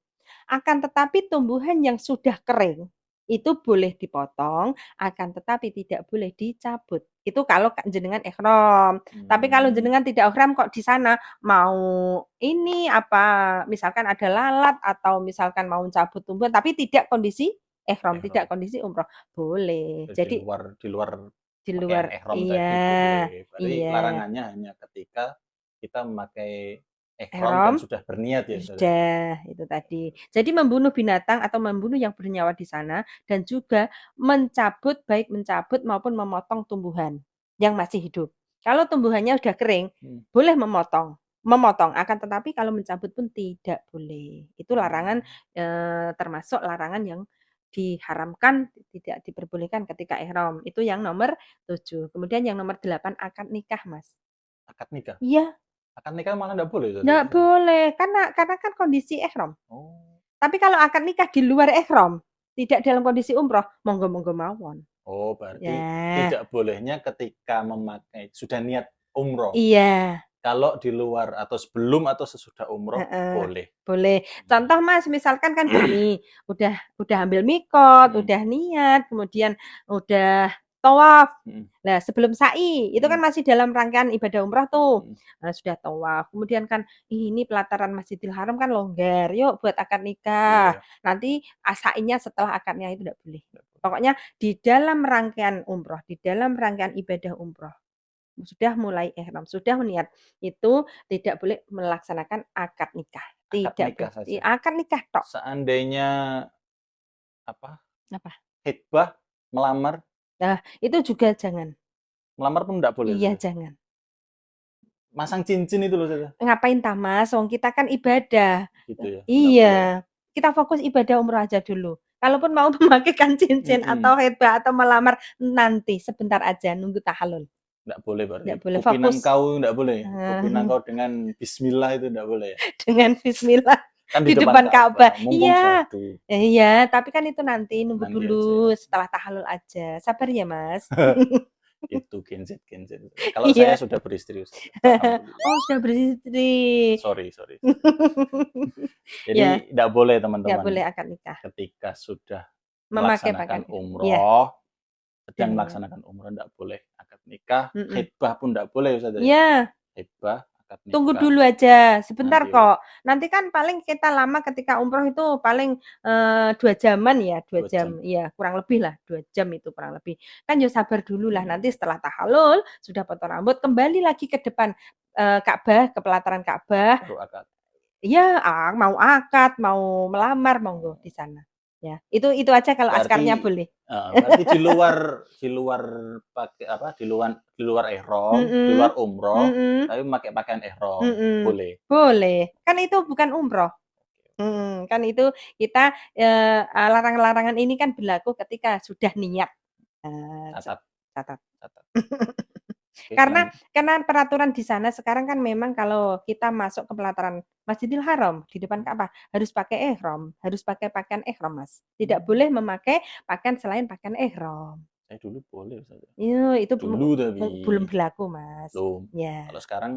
Akan tetapi tumbuhan yang sudah kering, itu boleh dipotong, akan tetapi tidak boleh dicabut. Itu kalau jenengan ihram. Tapi kalau Hmm. jenengan tidak ihram kok di sana mau ini apa, misalkan ada lalat atau misalkan mau cabut tumbuhan tapi tidak kondisi ihram, Ihram. tidak kondisi umroh, boleh. Di Jadi luar di luar pakaian ihram tadi iya, boleh. Berarti iya, larangannya hanya ketika kita memakai ihram dan ihram sudah berniat ya, Ustaz, ya? sudah, itu tadi. Jadi membunuh binatang atau membunuh yang bernyawa di sana dan juga mencabut, baik mencabut maupun memotong tumbuhan yang masih hidup. Kalau tumbuhannya sudah kering, Hmm. boleh memotong. Memotong, akan tetapi kalau mencabut pun tidak boleh. Itu larangan termasuk larangan yang diharamkan, tidak diperbolehkan ketika ihram. Itu yang nomor 7. Kemudian yang nomor 8 akad nikah, Mas. Akad nikah? Iya, Akad nikah malah nggak boleh Ustaz, nggak di sana? boleh, karena kan kondisi ihram. Oh. Tapi kalau akad nikah di luar ihram, tidak dalam kondisi umroh, monggo-monggo mawon. Oh, berarti Ya, tidak bolehnya ketika memakai sudah niat umroh. iya, Kalau di luar atau sebelum atau sesudah umroh heeh, boleh. boleh. Hmm. Contoh Mas, misalkan kan gini, udah ambil mikot, Hmm. udah niat, kemudian udah tawaf. Hmm. Nah, sebelum sa'i, itu kan Hmm. masih dalam rangkaian ibadah umrah tuh. Hmm. Nah, sudah tawaf, kemudian kan, ini pelataran Masjidil Haram kan longgar, yuk buat akad nikah. Iya. Nanti sa'inya setelah akadnya itu tidak boleh. Nggak boleh. Pokoknya di dalam rangkaian umroh, di dalam rangkaian ibadah umroh, sudah mulai ihram, sudah niat, itu tidak boleh melaksanakan akad nikah. Akad Tidak nikah boleh. saja. Akad nikah tok. Seandainya apa? Apa? Khitbah, melamar, Nah, itu juga jangan. melamar pun enggak boleh Iya, Ustaz, ya? jangan. Masang cincin itu loh Ustaz, ya? Ngapain tah Mas, wong kita kan ibadah. Gitu ya, enggak boleh ya? Iya, kita fokus ibadah umroh aja dulu. Kalaupun mau memakaikan cincin atau Mhm. khitbah atau melamar, nanti sebentar aja nunggu tahallul. Enggak boleh berarti. Nggak boleh Kupinang fokus. kau enggak boleh ya? Kupinang kau dengan bismillah itu enggak boleh ya? Dengan bismillah Kan di di depan depan Ka'bah. Ka'bah, mumpung Iya, syahdu. iya, tapi kan itu nanti nunggu Nanti aja ya. dulu setelah tahallul aja. Sabar ya, Mas. Itu genset-genset. Kalau saya Iya. sudah beristri Ustaz, alhamdulillah. Oh, sudah beristri. Sorry sorry. Ya, Jadi enggak boleh nggak teman-teman boleh akad nikah. ketika sudah Memakai pakaian melaksanakan ihram. Iya, umroh, sedang dengan melaksanakan umroh enggak boleh akad nikah, mhm. khitbah pun enggak boleh Ustaz ya? Iya. Khitbah, akad Tunggu nikah, dulu aja, sebentar nanti kok. Nanti kan paling kita lama ketika umroh itu paling 2 jaman ya, 2 2 jam. jam. Iya, kurang lebih lah, 2 jam itu kurang lebih. Kan ya sabar dulu lah, nanti Hmm. setelah tahallul, sudah potong rambut, kembali lagi ke depan Ka'bah, ke pelataran Ka'bah. Baru akad. Iya, mau akad, mau melamar, monggo di Oh. sana. Ya, itu aja kalau askarnya Berarti boleh. berarti di luar pakai apa, di luar ihram, di Mhm, luar umroh, mhm, tapi memakai pakaian ihram, mhm. boleh? Boleh, kan itu bukan umroh. Oke oke. Kan itu kita, larangan-larangan ini kan berlaku ketika sudah niat. Catat Catat. catat. Oke, Karena peraturan di sana sekarang kan memang kalau kita masuk ke pelataran Masjidil Haram, di depan Ka'bah, harus pakai ihram, harus pakai pakaian ihram, Mas. Tidak mmm, boleh memakai pakaian selain pakaian ihram. saya dulu boleh Ustaz ya. Itu Dulu tapi, belum berlaku, Mas. belum. Ya, Kalau sekarang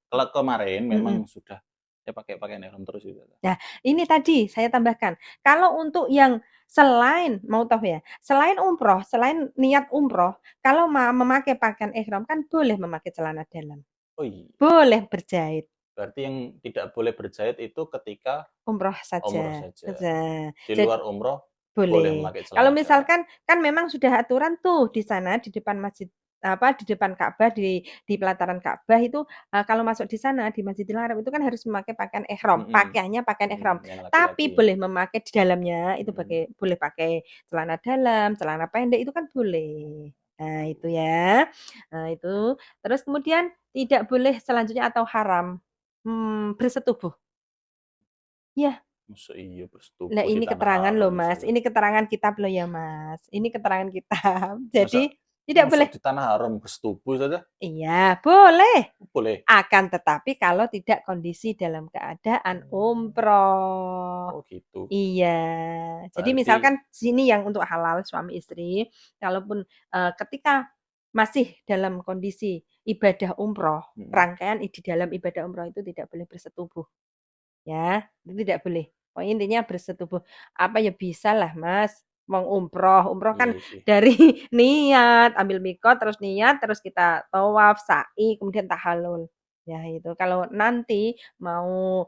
kalau kemarin memang mhm. sudah saya pakai pakaian ihram terus gitu. Nah, ini tadi saya tambahkan, kalau untuk yang selain mau tahu ya, selain umroh, selain niat umroh, kalau memakai pakaian ihram kan boleh memakai celana dalam, Oh iya, boleh berjahit, berarti yang tidak boleh berjahit itu ketika umroh umroh saja. saja. Nah, Di luar jadi umroh boleh boleh. memakai Kalau celana dalam. misalkan kan memang sudah aturan tuh di sana, di depan masjid apa, di depan Ka'bah, di pelataran Ka'bah itu, kalau masuk di sana, di Masjidil Haram itu kan harus memakai pakaian ihram, Mhm, pakaiannya pakaian ihram. yang laki-laki Tapi ya? boleh memakai di dalamnya itu Mhm. boleh pakai celana dalam, celana pendek itu kan boleh. Nah, itu Gitu. ya. Nah, itu. Terus kemudian tidak boleh selanjutnya atau haram, bersetubuh. Iya. Masa iya Lah bersetubuh di ini tanah keterangan loh haram, Mas, Ustazah? ini keterangan kitab loh ya Mas, ini keterangan kitab. Masa Jadi tidak masa boleh di tanah haram bersetubuh, Ustazah? iya, boleh. Boleh? Akan tetapi kalau tidak kondisi dalam keadaan umroh. Oh gitu. Iya. Jadi Berarti misalkan sini yang untuk halal suami istri, kalaupun, ketika masih dalam kondisi ibadah umroh, mhm, rangkaian di dalam ibadah umroh itu tidak boleh bersetubuh. Ya, itu tidak boleh. Pokoknya intinya bersetubuh. Apa ya bisalah Mas, mau umroh, umroh kan iya sih. dari niat, ambil mikot, terus niat, terus kita tawaf, sa'i, kemudian tahallul. Ya itu, kalau nanti mau,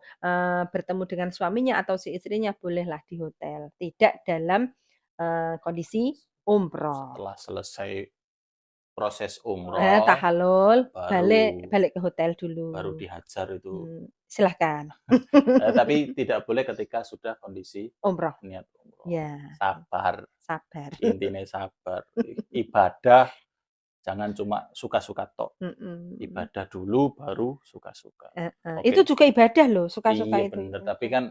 bertemu dengan suaminya atau si istrinya bolehlah di hotel, tidak dalam, kondisi umroh. Setelah selesai proses umroh, Tahallul, baru balik balik ke hotel baru dulu. dihajar itu. Silahkan. Tapi tidak boleh ketika sudah kondisi Umroh, niat umroh. ya. Sabar, Sabar. intinya sabar. Ibadah jangan cuma suka-suka tok. Mhm, Ibadah dulu baru suka-suka. heeh. Itu Oke, juga ibadah loh, suka-suka iya itu, bener, tapi kan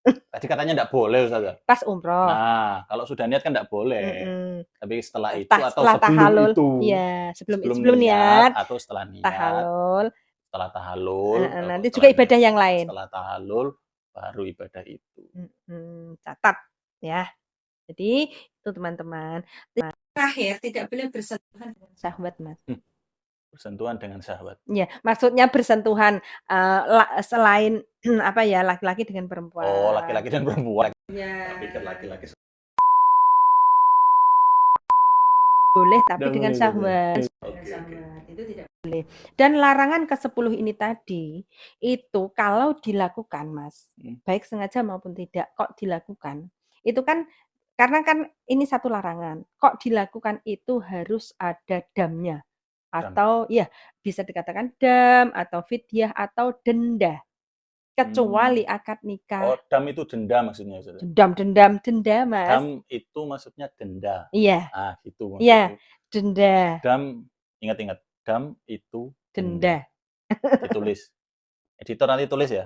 tadi katanya ndak boleh, Ustazah. pas umroh, Nah, kalau sudah niat kan ndak boleh. mhm, Tapi setelah itu atau setelah sebelum tahallul itu, iya, sebelum sebelum sebelum niat niat, atau setelah niat, tahallul, setelah tahallul, heeh, kok nanti juga setelah niat, ibadah yang lain, setelah tahallul baru ibadah itu. catat ya. Jadi itu teman-teman. Terakhir tidak boleh bersentuhan dengan syahwat, Mas. Bersentuhan dengan syahwat. Iya, maksudnya bersentuhan, selain apa ya, laki-laki dengan Oh, perempuan. laki-laki dan perempuan. Tak pikir Iya. laki-laki Boleh tapi tidak dengan boleh saja. syahwat. Dengan Oke, oke. syahwat, itu tidak boleh. Dan larangan ke-10 ini tadi, itu kalau dilakukan Mas, Mhm, baik sengaja maupun tidak, kok dilakukan, itu kan karena kan ini satu larangan, kok dilakukan itu harus ada damnya, dam. atau ya bisa dikatakan dam, atau fidyah, atau denda, kecuali Mmm. akad nikah. Oh, dam itu denda maksudnya, Ustazah? Denda Mas. Dam itu maksudnya denda. Iya Ah, gitu iya, maksudku. denda Dam, ingat-ingat, dam itu denda. denda. Ditulis. Editor nanti tulis ya.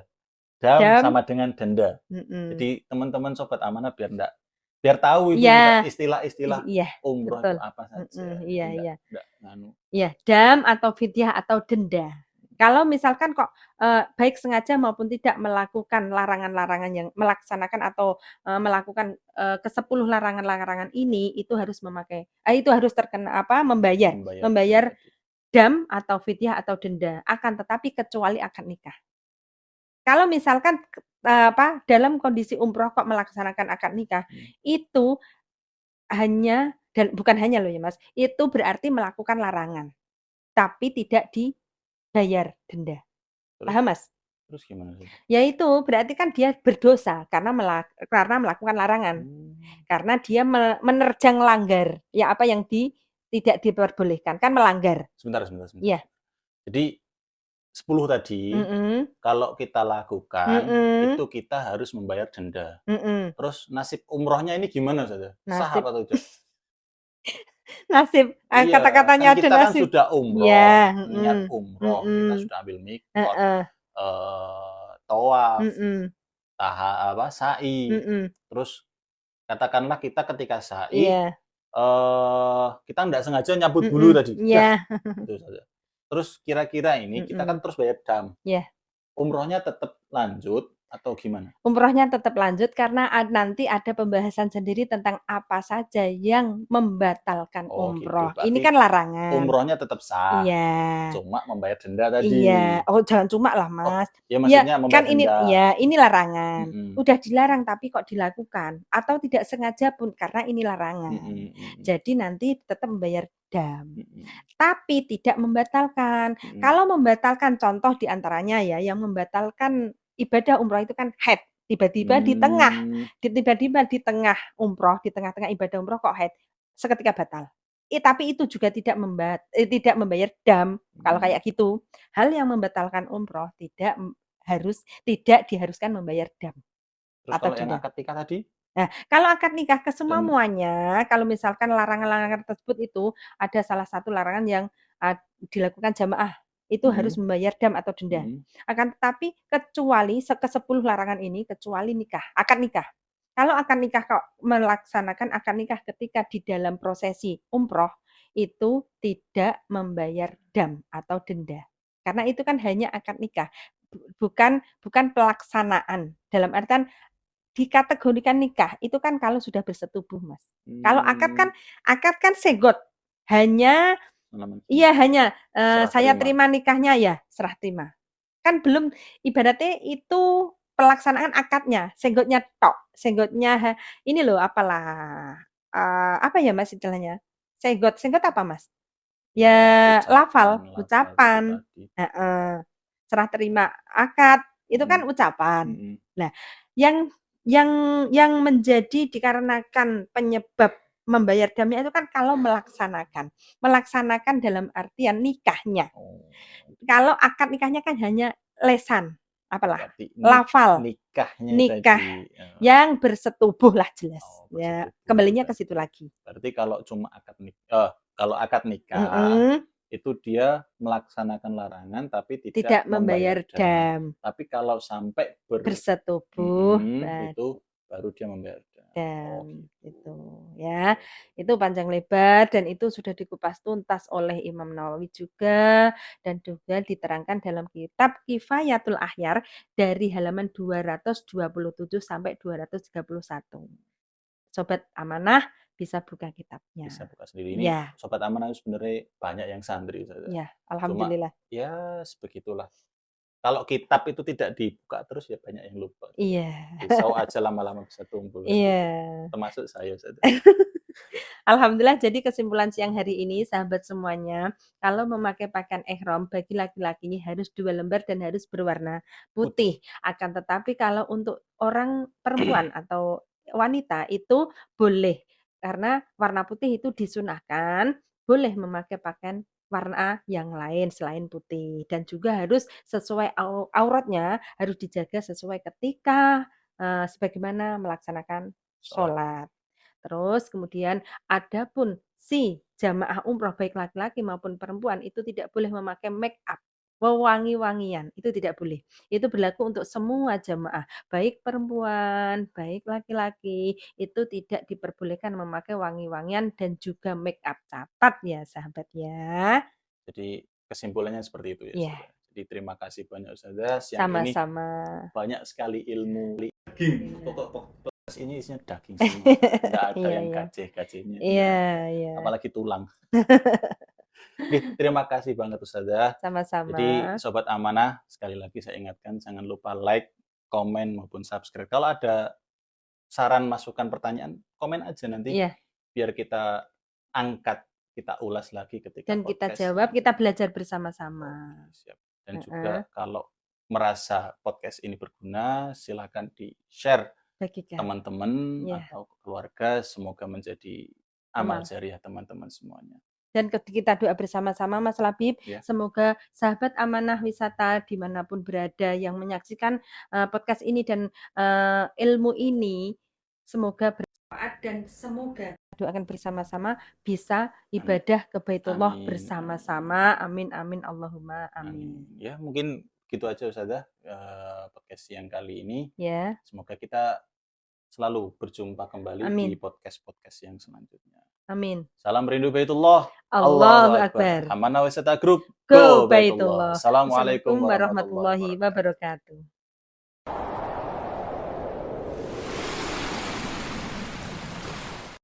Dam Dam sama dengan denda. mhm. Jadi teman-teman sobat amanah biar tahu itu Iya, istilah-istilah iya, umroh itu betul, apa saja. iya Jadi iya. ndak nganu. Iya, dam atau fidyah atau denda. Kalau misalkan kok, baik sengaja maupun tidak melakukan larangan-larangan yang melaksanakan atau, melakukan, ke-10 larangan-larangan ini, itu harus memakai itu harus terkena apa, membayar Membayar dam membayar tadi. dam atau fidyah atau denda, akan tetapi kecuali akad nikah. Kalau misalkan, apa, dalam kondisi umroh kok melaksanakan akad nikah, Mhm. itu hanya dan bukan hanya loh ya Mas, itu berarti melakukan larangan, tapi tidak dibayar denda. Terus Paham Mas? terus gimana tuh? Ya itu berarti kan dia berdosa karena melakukan larangan, Mmm. karena dia menerjang langgar, ya apa yang tidak diperbolehkan, kan melanggar. Sebentar sebentar sebentar Iya, sebentar. Jadi 10 tadi, mhm, kalau kita lakukan, mhm, itu kita harus membayar denda. mhm. Terus nasib umrohnya ini gimana Ustazah? Sah Nasib apa tidak? nasib, Iya, kan kata-katanya ada kita kan nasib. sudah umroh, Iya, niat mhm, umroh, kita mhm, sudah ambil mikot, heeh, thawaf, mhm, sa'i. mhm, Terus katakanlah kita ketika sa'i, iya, kita nggak sengaja nyabut bulu mhm, tadi, iya, itu saja. Terus kira-kira ini kita kan mhm, terus bayar dam, iya. umrohnya tetap lanjut atau gimana? Umrohnya tetap lanjut karena nanti ada pembahasan sendiri tentang apa saja yang membatalkan Oh gitu, umroh. Ini berarti kan larangan. umrohnya tetap sah, Iya. cuma membayar denda Iya, tadi. oh jangan cuma lah Oh, Mas. ya Ya maksudnya kan membayar ini denda. ya ini larangan. Mhm, Udah dilarang tapi kok dilakukan atau tidak sengaja pun karena ini larangan. mhm mhm Jadi nanti tetap membayar dam, mhm tapi tidak membatalkan. mhm. Kalau membatalkan contoh di antaranya ya yang membatalkan ibadah umroh itu kan haid. Mmm, Tiba-tiba di tengah umroh, di tengah-tengah ibadah umroh kok haid, seketika batal. Tapi itu juga tidak membayar dam kalau mhm. kayak gitu. Hal yang membatalkan umroh tidak diharuskan membayar dam Terus atau kalau yang denda. akad nikah tadi? Nah, kalau akad nikah Dan kesemuanya, kalau misalkan larangan-larangan tersebut itu ada salah satu larangan yang dilakukan jamaah, itu harus mhm, membayar dam atau denda. mhm. Akan tetapi kecuali ke-10 larangan ini kecuali nikah, akad nikah. Kalau akad nikah melaksanakan akad nikah ketika di dalam prosesi umroh itu tidak membayar dam atau denda. Karena itu kan hanya akad nikah, bukan bukan pelaksanaan. Dalam artian dikategorikan nikah, itu kan kalau sudah bersetubuh, Mas. Kalau Mmm, akad kan segot, hanya namanya iya hanya, serah saya terima. terima nikahnya ya, serah terima. Kan belum ibaratnya itu pelaksanaan akadnya, senggotnya tok, senggotnya ini loh apalah, apa ya, Mas, istilahnya? Senggot apa, Mas? Ya Ya ucapan, lafal, lafal itu ucapan, tadi. heeh, serah terima akad, itu Mhm, kan ucapan. mhm. Nah, yang yang yang menjadi dikarenakan penyebab membayar damnya itu kan kalau melaksanakan. Melaksanakan dalam artian nikahnya. Oh, Kalau akad nikahnya kan hanya lesan, apalah, berarti lafal, nikahnya nikah tadi, yang bersetubuh lah jelas, oh ya bersetubuh itu kembalinya ke situ tadi. lagi. Berarti kalau cuma kalau akad nikah, Mhm, itu dia melaksanakan larangan tapi tidak tidak membayar membayar dam. dam. Tapi kalau sampai Bersetubuh, itu baru dia membayar dam. Oh dan gitu. itu ya. Oke oke. Itu panjang lebar dan itu sudah dikupas tuntas oleh Imam Nawawi juga dan juga diterangkan dalam kitab Kifayatul Akhyar dari halaman 227 sampai 231. Sobat amanah bisa buka Bisa kitabnya. buka sendiri. Ini Ya, Sobat Amanah sebenarnya banyak yang santri Ustazah. ya, Cuma alhamdulillah. ya sebegitulah. Kalau kitab itu tidak dibuka terus ya banyak yang lupa Ustazah. Iya. Pisau aja lama-lama bisa tumpul kan gitu. Iya. Termasuk saya Ustazah. Alhamdulillah jadi kesimpulan siang hari ini sahabat semuanya, kalau memakai pakaian ihram bagi laki-laki harus 2 lembar dan harus berwarna Putih. putih. Akan tetapi kalau untuk orang perempuan atau wanita itu boleh, karena warna putih itu disunahkan, boleh memakai pakaian warna yang lain selain putih dan juga harus sesuai auratnya harus dijaga sesuai ketika, sebagaimana melaksanakan Sholat. sholat. Terus kemudian adapun si jamaah umroh baik laki-laki maupun perempuan itu tidak boleh memakai make up, wewangi-wangian, itu tidak boleh. Itu berlaku untuk semua jamaah, baik perempuan, baik laki-laki, itu tidak diperbolehkan memakai wangi-wangian dan juga make up. Catat ya sahabat ya. Jadi kesimpulannya seperti itu ya Iya, Ustazah. Jadi terima kasih banyak Ustazah. Siang ini sama-sama. banyak sekali ilmu daging. Iya. Pokok podcast ini isinya daging semua Ustazah. Nggak ada Iya yang iya. gajeh-gajehnya. Iya Nggak ada. iya. Apalagi tulang. Oke, terima kasih banget Ustazah. Sama-sama. Jadi Sobat Amanah, sekali lagi saya ingatkan jangan lupa like, komen maupun subscribe. Kalau ada saran, masukan, pertanyaan, komen aja nanti Iya. biar kita angkat, kita ulas lagi ketika Dan kita podcast jawab, yang kita belajar bersama-sama. oke, siap. Dan Heeh, juga kalau merasa podcast ini berguna, silakan di-share bagikan. teman-teman Ya, atau keluarga. Semoga menjadi amal amal. jariah teman-teman semuanya. Dan kita doa bersama-sama Mas Labib, Ya, semoga sahabat amanah wisata dimanapun berada yang menyaksikan podcast ini dan ilmu ini, semoga bermanfaat dan semoga doakan bersama-sama bisa amin. ibadah ke Baitullah Amin, amin. bersama-sama. Amin, amin, Allahumma Amin. amin. Ya, mungkin gitu aja Ustazah, podcast yang kali ini. Ya, Semoga kita selalu berjumpa kembali di amin, podcast-podcast yang selanjutnya. amin. Salam rindu Baitullah. Allahu Allahu Akbar. Akbar. Amanah Wisata Group. Go Go Baitullah. Baitullah. Assalamualaikum Assalamualaikum warahmatullahi warahmatullahi wabarakatuh. wabarakatuh.